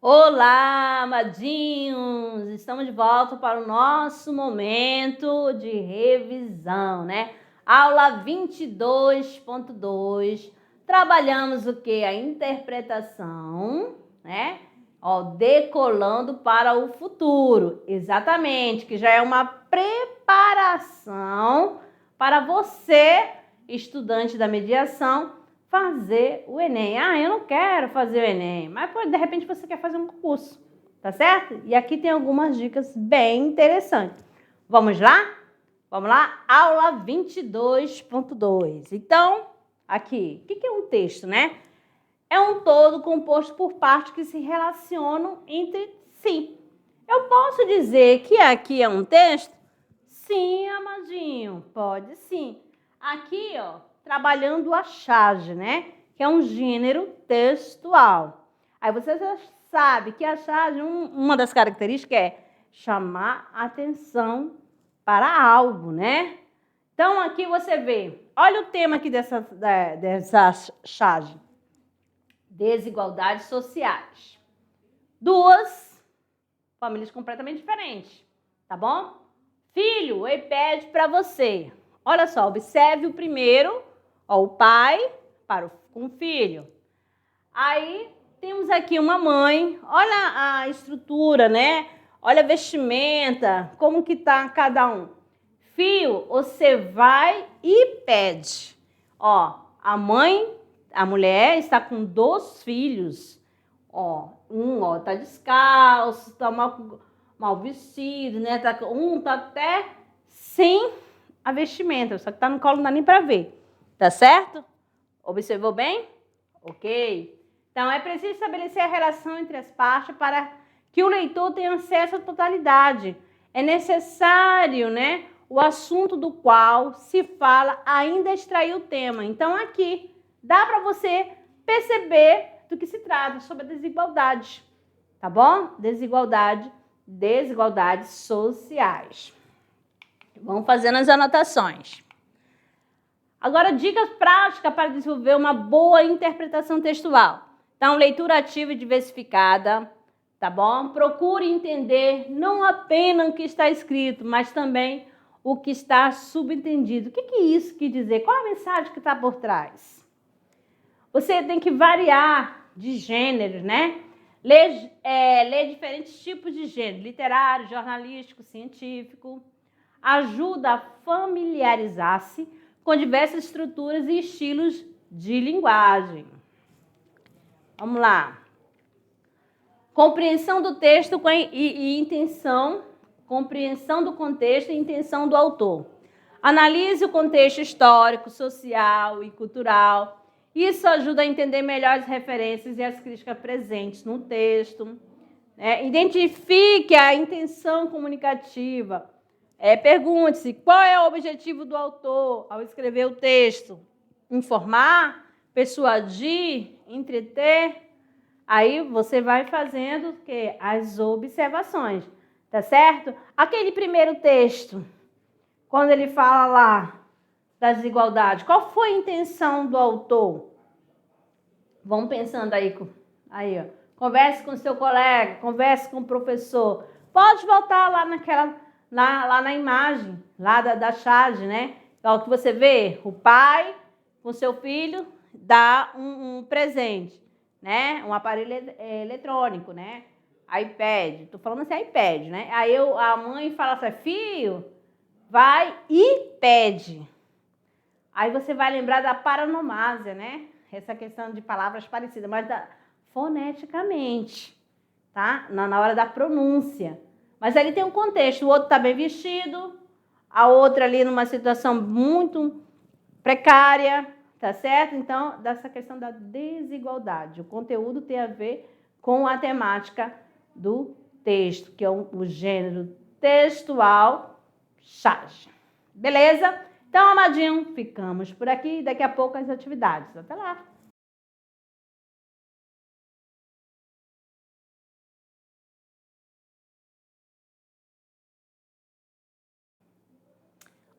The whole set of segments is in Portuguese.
Olá, amadinhos! Estamos de volta para o nosso momento de revisão, né? Aula 22.2. Trabalhamos o que? A interpretação, né? Ó, decolando para o futuro. Exatamente, que já é uma preparação para você, estudante da mediação, fazer o Enem. Ah, eu não quero fazer o Enem, mas pô, de repente você quer fazer um concurso, tá certo? E aqui tem algumas dicas bem interessantes. Vamos lá? Vamos lá? Aula 22.2. Então, aqui, o que é um texto, né? É um todo composto por partes que se relacionam entre si. Eu posso dizer que aqui é um texto? Sim, amadinho, pode sim. Aqui, ó, trabalhando a charge, né? Que é um gênero textual. Aí você já sabe que a charge, uma das características é chamar atenção para algo, né? Então, aqui você vê, olha o tema aqui dessa charge. Desigualdades sociais. Duas famílias completamente diferentes, tá bom? Filho, o iPad para você. Olha só, observe o primeiro, ó, o pai com o filho. Aí temos aqui uma mãe, olha a estrutura, né? Olha a vestimenta, como que tá cada um. Filho, você vai e pede. Ó, a mulher está com 2 filhos. Ó, ó, tá descalço, tá mal vestido, né? Um tá até sem a vestimenta, só que tá no colo, não dá nem pra ver. Tá certo? Observou bem? Ok. Então, é preciso estabelecer a relação entre as partes para que o leitor tenha acesso à totalidade. É necessário, né, o assunto do qual se fala ainda extrair o tema. Então, aqui, dá para você perceber do que se trata, sobre a desigualdade. Tá bom? Desigualdades sociais. Vamos fazendo as anotações. Agora, dicas práticas para desenvolver uma boa interpretação textual. Então, leitura ativa e diversificada, tá bom? Procure entender não apenas o que está escrito, mas também o que está subentendido. O que é isso quer dizer? Qual a mensagem que está por trás? Você tem que variar de gêneros, né? Ler diferentes tipos de gênero, literário, jornalístico, científico. Ajuda a familiarizar-se com diversas estruturas e estilos de linguagem. Vamos lá. Compreensão do texto e intenção, compreensão do contexto e intenção do autor. Analise o contexto histórico, social e cultural. Isso ajuda a entender melhor as referências e as críticas presentes no texto. Identifique a intenção comunicativa. Pergunte-se qual é o objetivo do autor ao escrever o texto. Informar, persuadir, entreter. Aí você vai fazendo as observações, tá certo? Aquele primeiro texto, quando ele fala lá das desigualdades, qual foi a intenção do autor? Vamos pensando aí ó. Converse com seu colega, converse com o professor. Pode voltar lá lá na imagem, lá da charge, né? Então, o que você vê, o pai com seu filho dá um presente, né? Um aparelho eletrônico, né? iPad, tô falando assim, iPad, né? Aí a mãe fala assim, filho, vai e pede. Aí você vai lembrar da paronomásia, né? Essa questão de palavras parecidas, mas foneticamente, tá? Na hora da pronúncia. Mas ali tem um contexto, o outro tá bem vestido, a outra ali numa situação muito precária, tá certo? Então, dessa questão da desigualdade. O conteúdo tem a ver com a temática do texto, que é o gênero textual charge. Beleza? Então, amadinho, ficamos por aqui. Daqui a pouco as atividades. Até lá!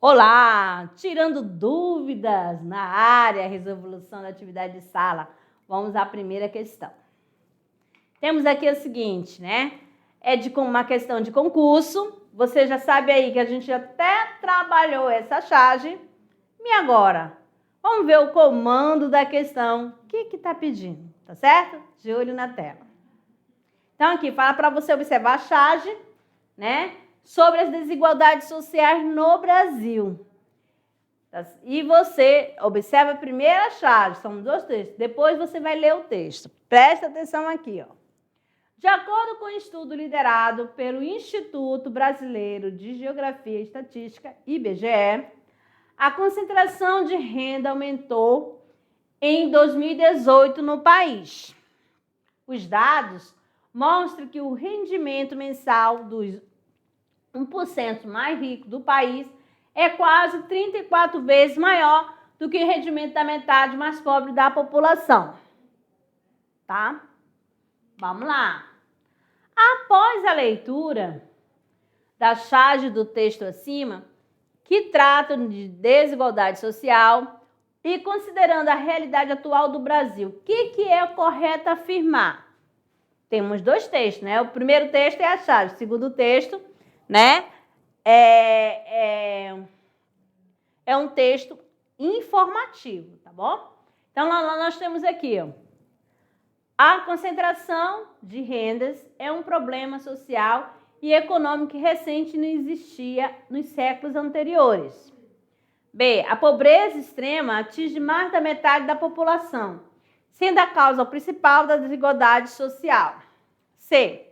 Olá! Tirando dúvidas na área, resolução da atividade de sala. Vamos à primeira questão. Temos aqui o seguinte, né? É de uma questão de concurso. Você já sabe aí que a gente até trabalhou essa charge. E agora? Vamos ver o comando da questão. O que está pedindo? Tá certo? De olho na tela. Então, aqui fala para você observar a charge, né? Sobre as desigualdades sociais no Brasil. E você observa a primeira charge, são 2 textos. Depois você vai ler o texto. Presta atenção aqui, ó. De acordo com o estudo liderado pelo Instituto Brasileiro de Geografia e Estatística, IBGE, a concentração de renda aumentou em 2018 no país. Os dados mostram que o rendimento mensal dos 1% mais ricos do país é quase 34 vezes maior do que o rendimento da metade mais pobre da população. Tá? Vamos lá. Após a leitura da charge do texto acima, que tratam de desigualdade social e considerando a realidade atual do Brasil, o que é correto afirmar? Temos 2 textos, né? O primeiro texto é a charge, o segundo texto, né? É um texto informativo, tá bom? Então, lá nós temos aqui, ó. A concentração de rendas é um problema social e econômico que recente não existia nos séculos anteriores. B. A pobreza extrema atinge mais da metade da população, sendo a causa principal da desigualdade social. C.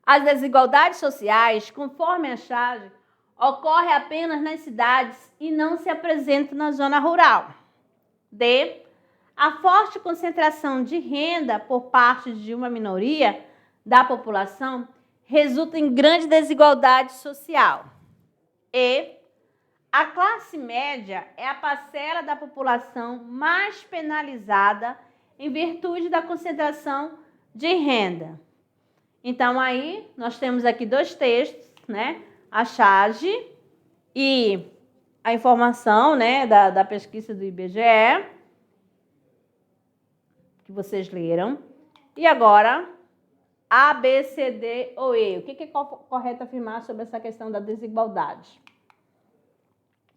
As desigualdades sociais, conforme a charge, ocorrem apenas nas cidades e não se apresentam na zona rural. D. A forte concentração de renda por parte de uma minoria da população resulta em grande desigualdade social. E. A classe média é a parcela da população mais penalizada em virtude da concentração de renda. Então, aí, nós temos aqui 2 textos, né? A charge e a informação, né, da pesquisa do IBGE, que vocês leram. E agora, A, B, C, D ou E. O que é correto afirmar sobre essa questão da desigualdade?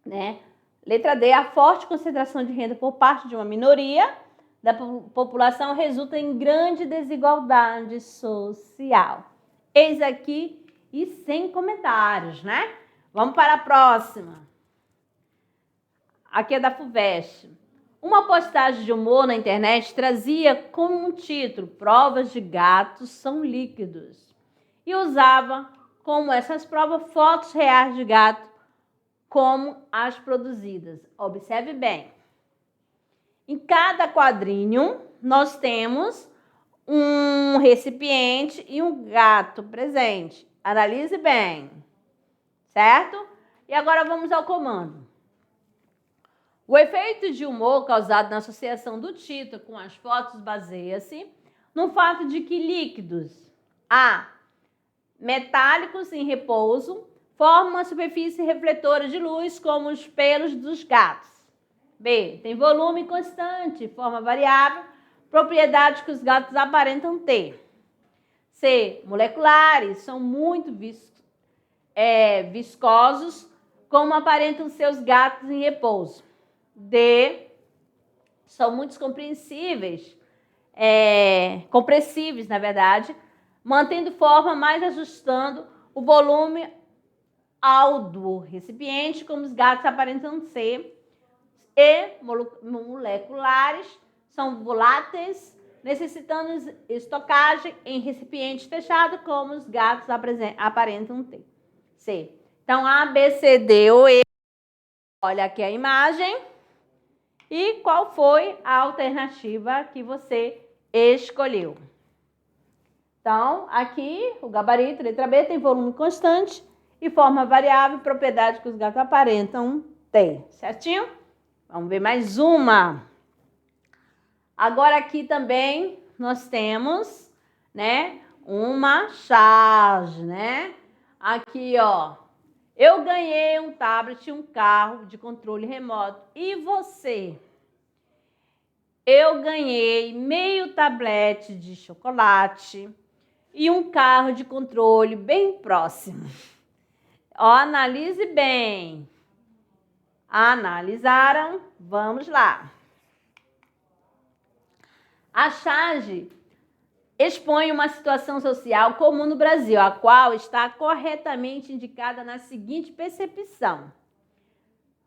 Né? Letra D, a forte concentração de renda por parte de uma minoria da população resulta em grande desigualdade social. Eis aqui e sem comentários, né? Vamos para a próxima. Aqui é da FUVEST. Uma postagem de humor na internet trazia como um título: provas de gatos são líquidos. E usava como essas provas fotos reais de gato como as produzidas. Observe bem. Em cada quadrinho, nós temos um recipiente e um gato presente. Analise bem. Certo? E agora vamos ao comando. O efeito de humor causado na associação do título com as fotos baseia-se no fato de que líquidos A. Metálicos em repouso formam uma superfície refletora de luz, como os pelos dos gatos. B. Tem volume constante, forma variável, propriedades que os gatos aparentam ter. C. Moleculares, são muito viscosos, como aparentam seus gatos em repouso. D. São muito compressíveis, na verdade, mantendo forma, mas ajustando o volume ao do recipiente, como os gatos aparentam ser. E moleculares, são voláteis, necessitando estocagem em recipiente fechado, como os gatos aparentam ter. C. Então, A, B, C, D ou E. Olha aqui a imagem. E qual foi a alternativa que você escolheu? Então, aqui, o gabarito, letra B, tem volume constante e forma variável, propriedade que os gatos aparentam ter. Certinho? Vamos ver mais uma. Agora aqui também nós temos, né, uma charge, né? Aqui, ó, Eu ganhei um tablet e um carro de controle remoto. E você? Eu ganhei meio tablete de chocolate e um carro de controle bem próximo. Ó, analise bem. Analisaram? Vamos lá. A charge expõe uma situação social comum no Brasil, a qual está corretamente indicada na seguinte percepção.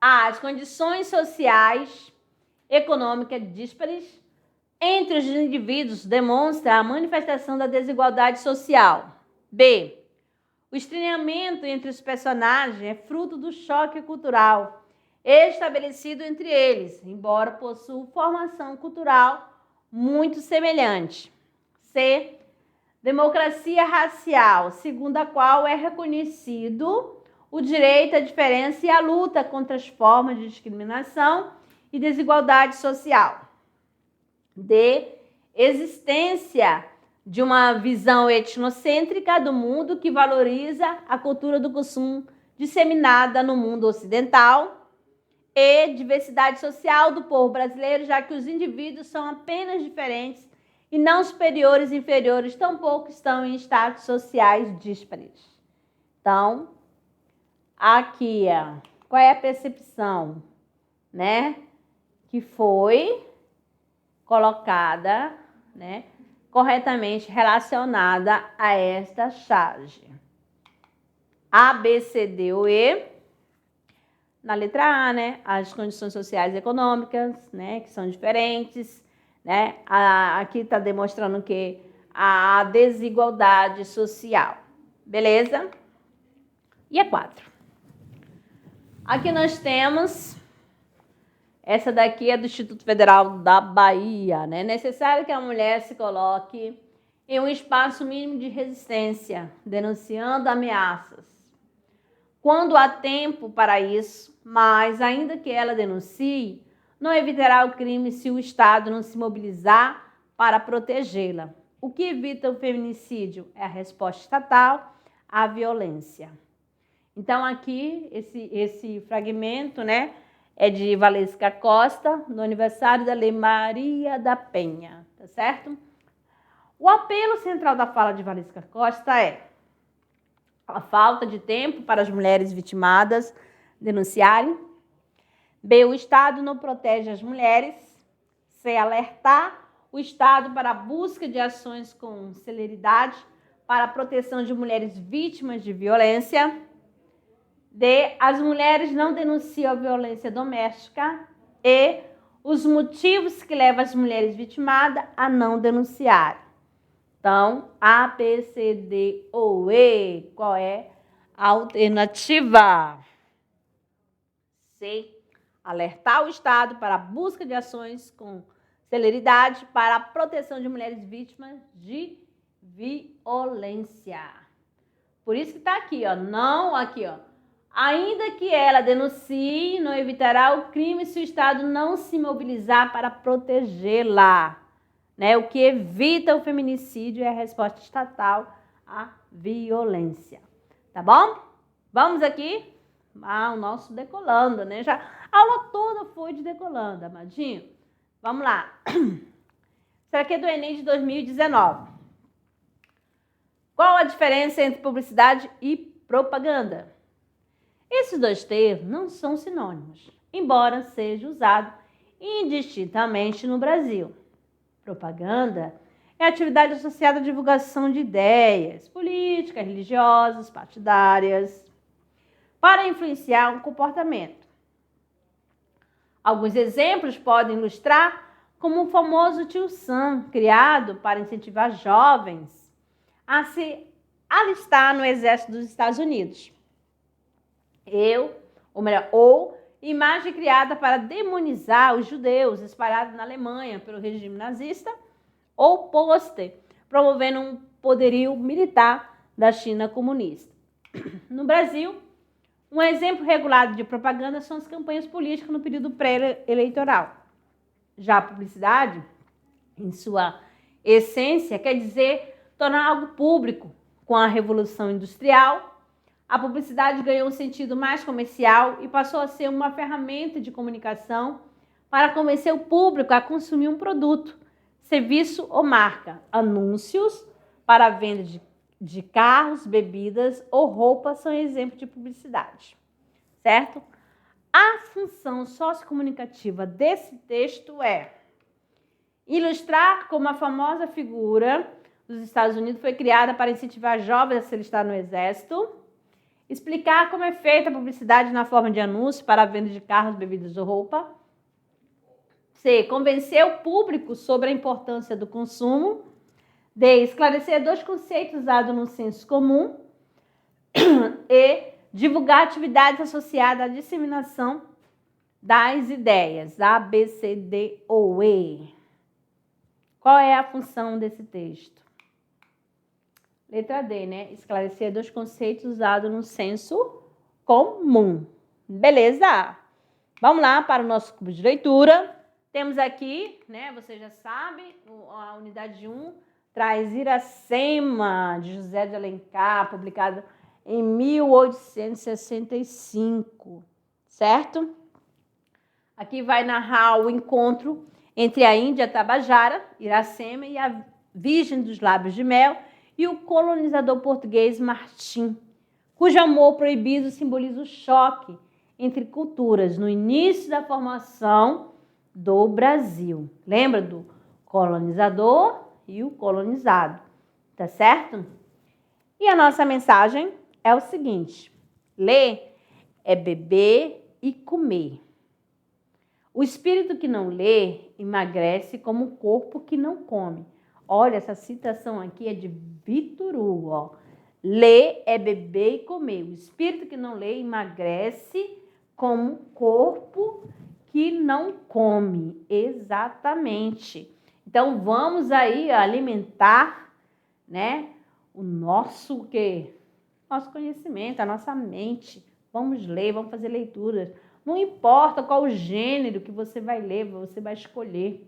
As condições sociais, econômicas díspares entre os indivíduos demonstra a manifestação da desigualdade social. B. O estranhamento entre os personagens é fruto do choque cultural estabelecido entre eles, embora possuam formação cultural muito semelhante. C. Democracia racial, segundo a qual é reconhecido o direito à diferença e a luta contra as formas de discriminação e desigualdade social. D. Existência de uma visão etnocêntrica do mundo que valoriza a cultura do consumo disseminada no mundo ocidental. E diversidade social do povo brasileiro, já que os indivíduos são apenas diferentes e não superiores e inferiores, tampouco estão em status sociais díspares. Então, aqui, qual é a percepção, né, que foi colocada, né, corretamente relacionada a esta charge? A, B, C, D ou E. Na letra A, né, as condições sociais e econômicas, né, que são diferentes, né, aqui está demonstrando que a desigualdade social, beleza? E a 4. Aqui nós temos, essa daqui é do Instituto Federal da Bahia, né, é necessário que a mulher se coloque em um espaço mínimo de resistência, denunciando ameaças. Quando há tempo para isso, mas ainda que ela denuncie, não evitará o crime se o Estado não se mobilizar para protegê-la. O que evita o feminicídio é a resposta estatal à violência. Então, aqui, esse fragmento, né, é de Valesca Costa, no aniversário da Lei Maria da Penha, tá certo? O apelo central da fala de Valesca Costa é a falta de tempo para as mulheres vitimadas denunciarem. B. O Estado não protege as mulheres. C. Alertar o Estado para a busca de ações com celeridade para a proteção de mulheres vítimas de violência. D. As mulheres não denunciam a violência doméstica. E. Os motivos que levam as mulheres vitimadas a não denunciarem. Então, A, B, C, D ou E, qual é a alternativa? C. Alertar o Estado para a busca de ações com celeridade para a proteção de mulheres vítimas de violência. Por isso que está aqui, ó. Não aqui, ó. Ainda que ela denuncie, não evitará o crime se o Estado não se mobilizar para protegê-la. Né? O que evita o feminicídio é a resposta estatal à violência. Tá bom? Vamos aqui. O nosso decolando, né? Já, a aula toda foi de decolando, amadinho. Vamos lá. Será que é do Enem de 2019? Qual a diferença entre publicidade e propaganda? Esses dois termos não são sinônimos, embora seja usado indistintamente no Brasil. Propaganda é atividade associada à divulgação de ideias políticas, religiosas, partidárias, para influenciar um comportamento. Alguns exemplos podem ilustrar como o famoso Tio Sam, criado para incentivar jovens a se alistar no exército dos Estados Unidos. Ou imagem criada para demonizar os judeus espalhados na Alemanha pelo regime nazista, ou pôster promovendo um poderio militar da China comunista. No Brasil, um exemplo regulado de propaganda são as campanhas políticas no período pré-eleitoral. Já a publicidade, em sua essência, quer dizer tornar algo público. Com a Revolução Industrial, A publicidade ganhou um sentido mais comercial e passou a ser uma ferramenta de comunicação para convencer o público a consumir um produto, serviço ou marca. Anúncios para a venda de carros, bebidas ou roupas são exemplos de publicidade, certo? A função sociocomunicativa desse texto é ilustrar como a famosa figura dos Estados Unidos foi criada para incentivar jovens a se alistar no exército, explicar como é feita a publicidade na forma de anúncio para a venda de carros, bebidas ou roupa. C. Convencer o público sobre a importância do consumo. D. Esclarecer 2 conceitos usados no senso comum. E. Divulgar atividades associadas à disseminação das ideias. A, B, C, D ou E. Qual é a função desse texto? Letra D, né? Esclarecer 2 conceitos usados no senso comum. Beleza? Vamos lá para o nosso clube de leitura. Temos aqui, né? Você já sabe, a unidade 1 traz Iracema, de José de Alencar, publicado em 1865, certo? Aqui vai narrar o encontro entre a Índia Tabajara, Iracema, e a Virgem dos Lábios de Mel, e o colonizador português Martim, cujo amor proibido simboliza o choque entre culturas no início da formação do Brasil. Lembra do colonizador e o colonizado, tá certo? E a nossa mensagem é o seguinte: ler é beber e comer. O espírito que não lê emagrece como o corpo que não come. Olha, essa citação aqui é de Victor Hugo, ó. Ler é beber e comer. O espírito que não lê emagrece como o corpo que não come. Exatamente. Então, vamos aí alimentar, né, o nosso quê? Nosso conhecimento, a nossa mente. Vamos ler, vamos fazer leituras. Não importa qual o gênero que você vai ler, você vai escolher,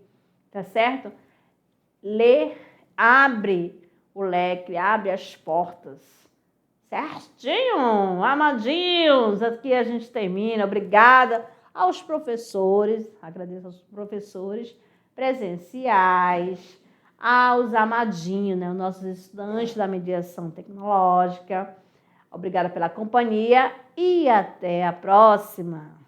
tá certo? Ler abre o leque, abre as portas. Certinho? Amadinhos, aqui a gente termina. Obrigada aos professores, agradeço aos professores presenciais, aos amadinhos, né, os nossos estudantes da mediação tecnológica. Obrigada pela companhia e até a próxima.